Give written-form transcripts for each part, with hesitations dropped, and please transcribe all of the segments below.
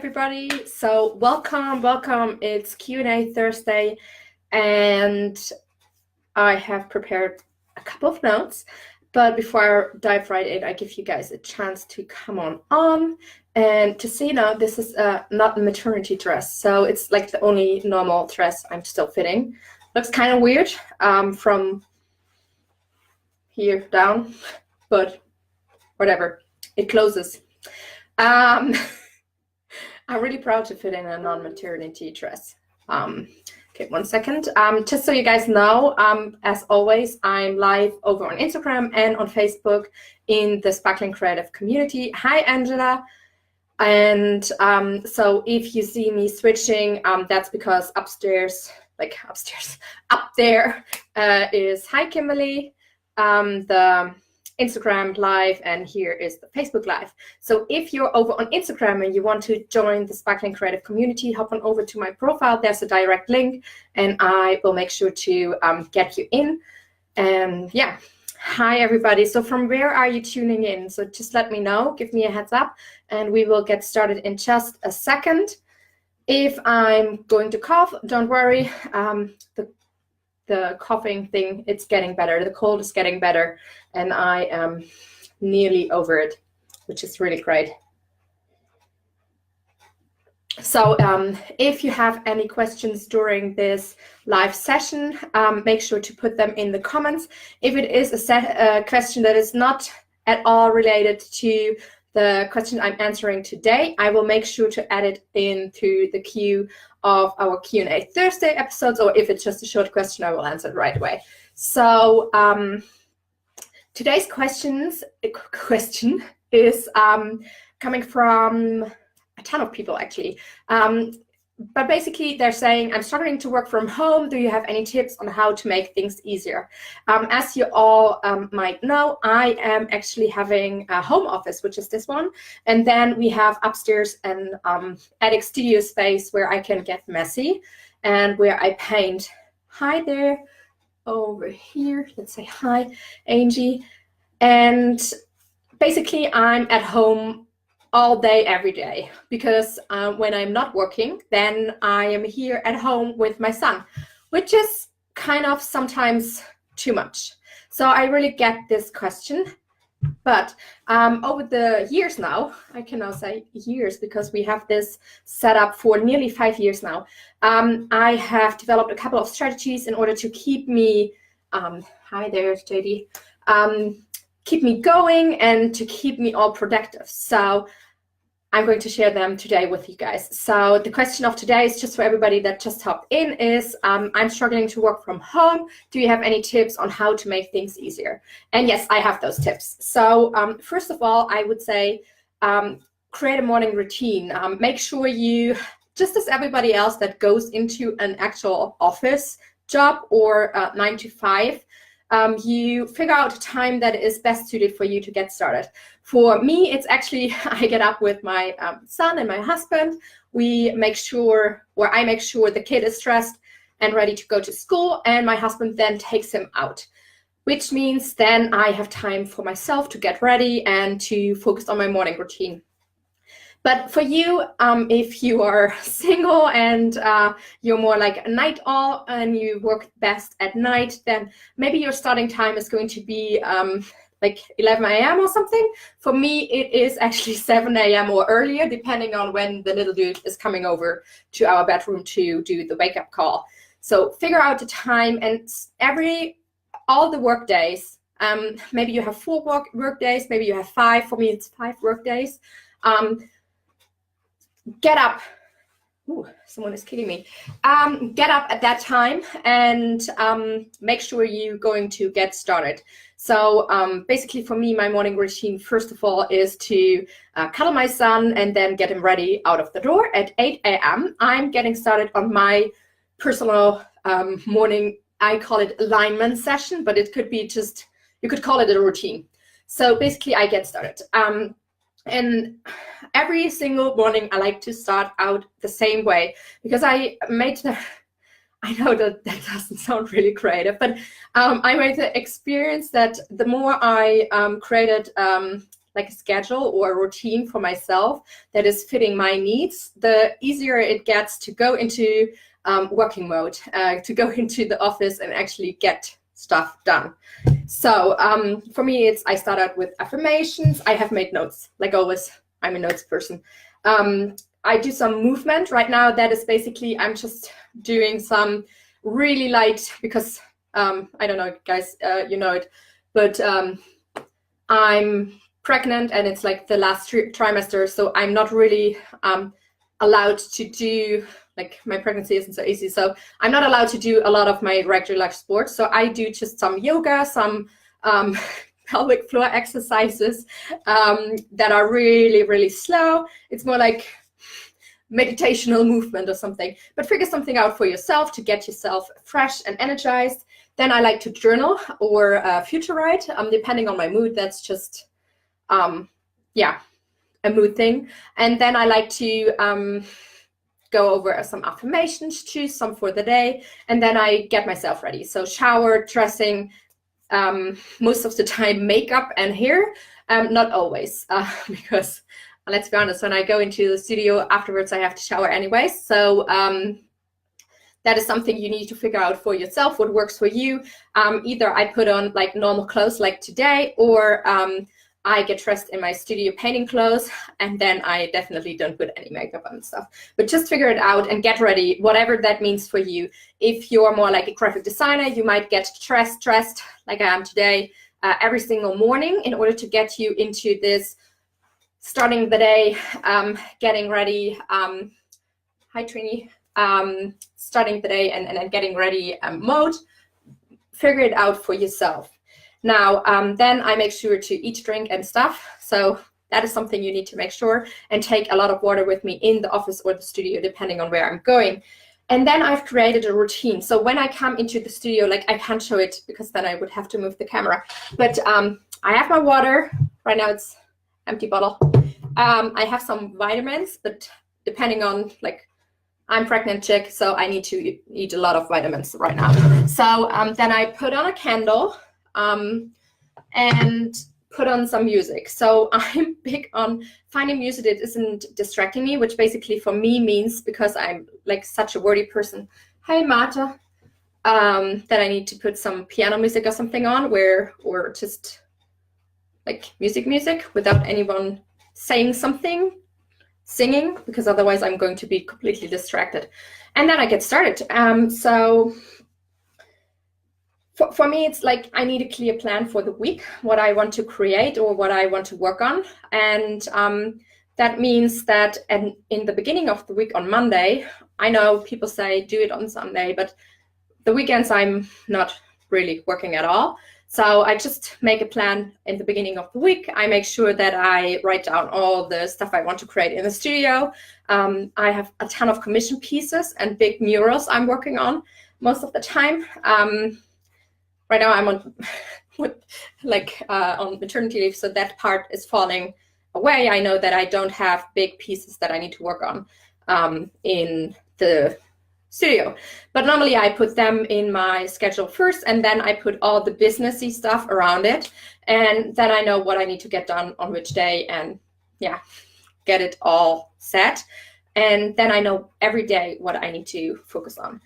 everybody. So welcome. It's Q&A Thursday, and I have prepared a couple of notes. But before I dive right in, I give you guys a chance to come on. And to see now, this is not a maternity dress, so it's like the only normal dress I'm still fitting. Looks kind of weird from here down, but whatever. It closes. I'm really proud to fit in a non-maternity dress. Okay, 1 second. Just so you guys know, as always, I'm live over on Instagram and on Facebook in the Sparkling Creative community. Hi, Angela. And so if you see me switching, that's because up there is hi, Kimberly, the Instagram live, and here is the Facebook live. So if you're over on Instagram and you want to join the Sparkling Creative community, hop on over to my profile. There's a direct link, and I will make sure to get you in. And yeah, hi everybody. So from where are you tuning in? So just let me know, give me a heads up, and we will get started in just a second. If I'm going to cough, don't worry. The coughing thing, it's getting better. The cold is getting better, and I am nearly over it, which is really great. So if you have any questions during this live session, make sure to put them in the comments. If it is a question that is not at all related to the question I'm answering today, I will make sure to add it into the queue of our Q&A Thursday episodes, or if it's just a short question, I will answer it right away. So today's question is coming from a ton of people, actually. But basically, they're saying, I'm struggling to work from home. Do you have any tips on how to make things easier? As you all might know, I am actually having a home office, which is this one. And then we have upstairs an attic studio space where I can get messy and where I paint. Hi there, over here. Let's say hi, Angie. And basically, I'm at home all day, every day, because when I'm not working, then I am here at home with my son, which is kind of sometimes too much. So I really get this question. But over the years now, I can now say years because we have this set up for nearly 5 years now, I have developed a couple of strategies in order to keep me, hi there, JD, keep me going and to keep me all productive. So I'm going to share them today with you guys. So the question of today is just for everybody that just hopped in is, I'm struggling to work from home. Do you have any tips on how to make things easier? And yes, I have those tips. So first of all, I would say create a morning routine. Make sure you, just as everybody else that goes into an actual office job or 9 to 5, you figure out a time that is best suited for you to get started. For me, it's actually, I get up with my son and my husband. I make sure the kid is dressed and ready to go to school, and my husband then takes him out, which means then I have time for myself to get ready and to focus on my morning routine. But for you, if you are single and you're more like a night owl and you work best at night, then maybe your starting time is going to be like 11 a.m. or something. For me, it is actually 7 a.m. or earlier, depending on when the little dude is coming over to our bedroom to do the wake-up call. So figure out the time, and all the work days, maybe you have 4 work days, maybe you have 5. For me, it's 5 work days. Get up. Ooh, someone is kicking me. Get up at that time and make sure you're going to get started. So basically for me, my morning routine, first of all, is to cuddle my son and then get him ready out of the door at 8 a.m. I'm getting started on my personal morning, I call it alignment session, but it could be just, you could call it a routine. So basically I get started. And every single morning, I like to start out the same way because I know that doesn't sound really creative, but I made the experience that the more I created like a schedule or a routine for myself that is fitting my needs, the easier it gets to go into working mode, to go into the office and actually get stuff done. So for me, I start out with affirmations. I have made notes, like always. I'm a notes person. I do some movement right now. That is basically, I'm just doing some really light, because I don't know, guys, you know it, but I'm pregnant and it's like the last trimester, so I'm not really allowed to do, like, my pregnancy isn't so easy, so I'm not allowed to do a lot of my regular sports. So I do just some yoga, some pelvic floor exercises that are really, really slow. It's more like meditational movement or something, but figure something out for yourself to get yourself fresh and energized. Then I like to journal or future write, depending on my mood. That's just, yeah, a mood thing. And then I like to go over some affirmations, choose some for the day, and then I get myself ready. So shower, dressing, most of the time makeup and hair, not always, because let's be honest, when I go into the studio afterwards, I have to shower anyway. So that is something you need to figure out for yourself, what works for you. Either I put on like normal clothes like today, or I get dressed in my studio painting clothes, and then I definitely don't put any makeup on and stuff. But just figure it out and get ready, whatever that means for you. If you're more like a graphic designer, you might get dressed like I am today every single morning in order to get you into this starting the day, getting ready. Hi, Trini. Starting the day and getting ready mode. Figure it out for yourself. Now, then I make sure to eat, drink, and stuff. So that is something you need to make sure, and take a lot of water with me in the office or the studio, depending on where I'm going. And then I've created a routine. So when I come into the studio, like, I can't show it because then I would have to move the camera. But I have my water. Right now it's empty bottle. I have some vitamins, but depending on, like, I'm pregnant chick, so I need to eat a lot of vitamins right now. So then I put on a candle and put on some music. So I'm big on finding music that isn't distracting me, which basically for me means, because I'm like such a wordy person, hey Marta, that I need to put some piano music or something on, or just like music without anyone saying something, singing, because otherwise I'm going to be completely distracted. And then I get started. So for me, it's like I need a clear plan for the week, what I want to create or what I want to work on. And that means that in the beginning of the week on Monday, I know people say do it on Sunday, but the weekends I'm not really working at all. So I just make a plan in the beginning of the week. I make sure that I write down all the stuff I want to create in the studio. I have a ton of commission pieces and big murals I'm working on most of the time. Right now I'm on on maternity leave, so that part is falling away. I know that I don't have big pieces that I need to work on in the studio, but normally I put them in my schedule first, and then I put all the businessy stuff around it, and then I know what I need to get done on which day, and yeah, get it all set. And then I know every day what I need to focus on.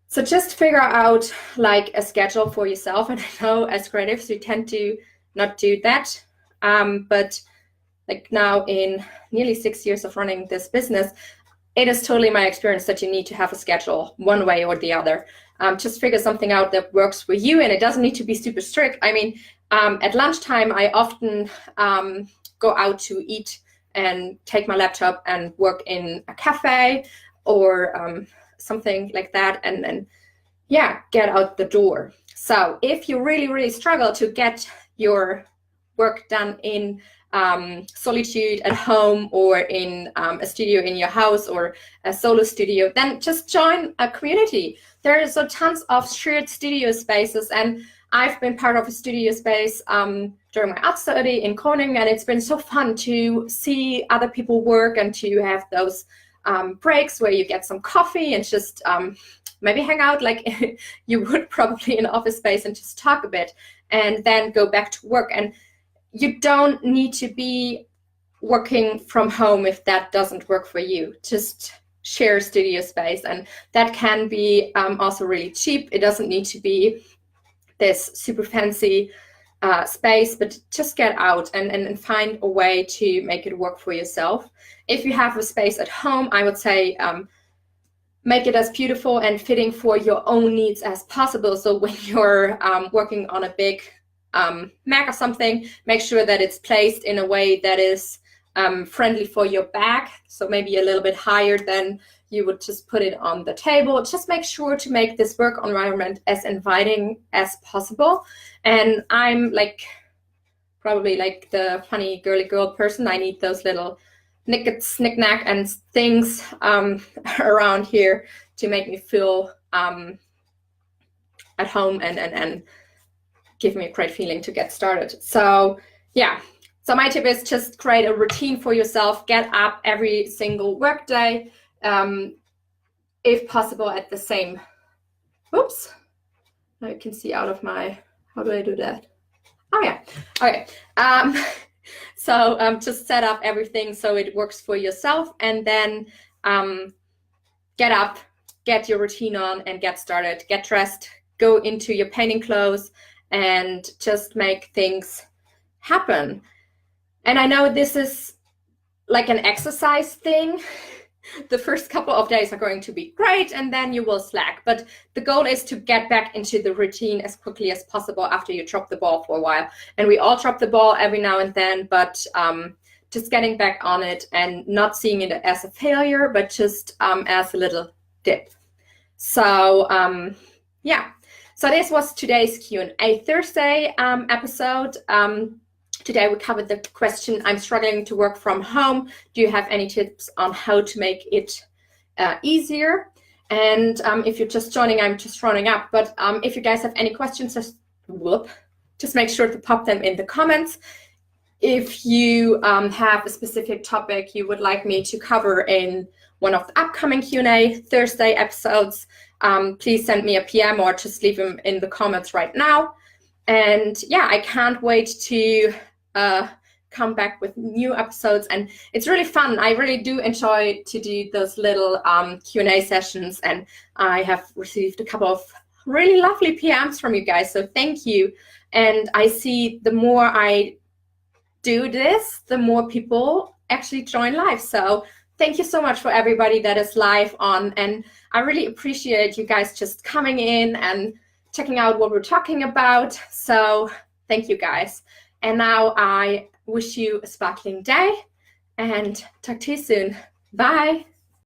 So just figure out like a schedule for yourself. And I know as creatives we tend to not do that, but like now in nearly 6 years of running this business, it is totally my experience that you need to have a schedule one way or the other. Just figure something out that works for you, and it doesn't need to be super strict. I mean, at lunchtime, I often go out to eat and take my laptop and work in a cafe or something like that, and then, yeah, get out the door. So if you really, really struggle to get your work done in solitude at home, or in a studio in your house, or a solo studio, then just join a community. There is tons of shared studio spaces, and I've been part of a studio space during my art study in Koning, and it's been so fun to see other people work and to have those breaks where you get some coffee and just maybe hang out like you would probably in an office space and just talk a bit, and then go back to work. And you don't need to be working from home if that doesn't work for you. Just share studio space, and that can be also really cheap. It doesn't need to be this super fancy space, but just get out and find a way to make it work for yourself. If you have a space at home, I would say make it as beautiful and fitting for your own needs as possible. So when you're working on a big Mac or something, make sure that it's placed in a way that is friendly for your back. So maybe a little bit higher than you would just put it on the table. Just make sure to make this work environment as inviting as possible. And I'm probably like the funny girly girl person. I need those little knick-knack and things around here to make me feel at home and give me a great feeling to get started. So yeah, so my tip is just create a routine for yourself. Get up every single workday, if possible at the same, oops, now you can see out of my, how do I do that? Oh yeah, okay. So just set up everything so it works for yourself, and then get up, get your routine on, and get started. Get dressed, go into your painting clothes, and just make things happen. And I know this is like an exercise thing. The first couple of days are going to be great, and then you will slack. But the goal is to get back into the routine as quickly as possible after you drop the ball for a while. And we all drop the ball every now and then, but just getting back on it and not seeing it as a failure, but just as a little dip. So yeah, so this was today's Q&A Thursday episode. Today we covered the question, I'm struggling to work from home. Do you have any tips on how to make it easier? And if you're just joining, I'm just running up. But if you guys have any questions, just make sure to pop them in the comments. If you have a specific topic you would like me to cover in one of the upcoming Q&A Thursday episodes, please send me a PM or just leave them in the comments right now. And yeah, I can't wait to come back with new episodes, and it's really fun. I really do enjoy to do those little Q&A sessions, and I have received a couple of really lovely PMs from you guys, so thank you. And I see the more I do this, the more people actually join live. So thank you so much for everybody that is live on, and I really appreciate you guys just coming in and checking out what we're talking about. So thank you guys. And now I wish you a sparkling day and talk to you soon. Bye.